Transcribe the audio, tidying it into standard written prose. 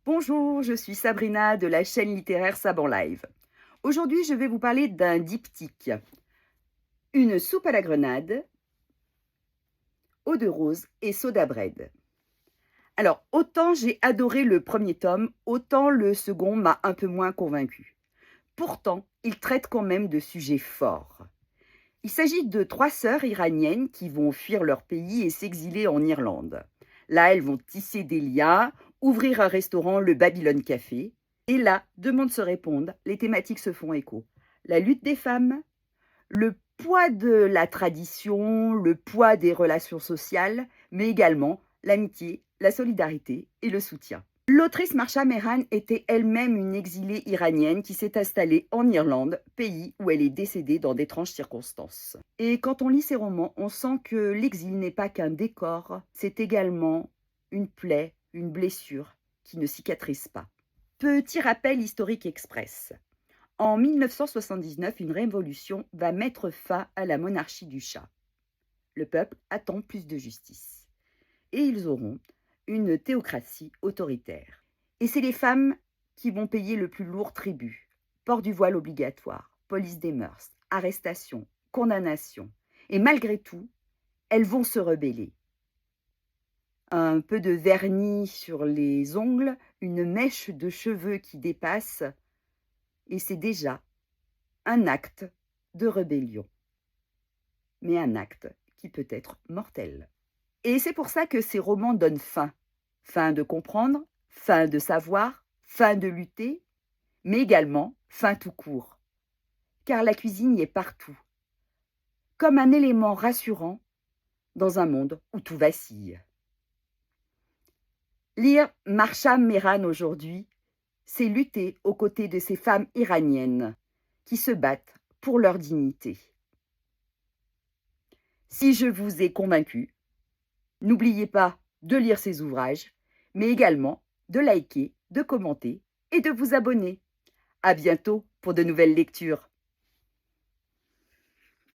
Bonjour, je suis Sabrina de la chaîne littéraire Saban Live. Aujourd'hui, je vais vous parler d'un diptyque. Une soupe à la grenade, eau de rose et soda bread. Alors, autant j'ai adoré le premier tome, autant le second m'a un peu moins convaincu. Pourtant, il traite quand même de sujets forts. Il s'agit de 3 sœurs iraniennes qui vont fuir leur pays et s'exiler en Irlande. Là, elles vont tisser des liens, ouvrir un restaurant, le Babylone Café. Et là, deux mondes se répondent, les thématiques se font écho. La lutte des femmes, le poids de la tradition, le poids des relations sociales, mais également l'amitié, la solidarité et le soutien. L'autrice Marsha Mehran était elle-même une exilée iranienne qui s'est installée en Irlande, pays où elle est décédée dans d'étranges circonstances. Et quand on lit ses romans, on sent que l'exil n'est pas qu'un décor, c'est également une plaie, une blessure qui ne cicatrise pas. Petit rappel historique express. En 1979, une révolution va mettre fin à la monarchie du Shah. Le peuple attend plus de justice. Et ils auront une théocratie autoritaire. Et c'est les femmes qui vont payer le plus lourd tribut. Port du voile obligatoire, police des mœurs, arrestation, condamnation. Et malgré tout, elles vont se rebeller. Un peu de vernis sur les ongles, une mèche de cheveux qui dépasse, et c'est déjà un acte de rébellion. Mais un acte qui peut être mortel. Et c'est pour ça que ces romans donnent faim. Faim de comprendre, faim de savoir, faim de lutter, mais également faim tout court. Car la cuisine y est partout, comme un élément rassurant dans un monde où tout vacille. Lire Marsha Mehran aujourd'hui, c'est lutter aux côtés de ces femmes iraniennes qui se battent pour leur dignité. Si je vous ai convaincu, n'oubliez pas de lire ces ouvrages, mais également de liker, de commenter et de vous abonner. À bientôt pour de nouvelles lectures.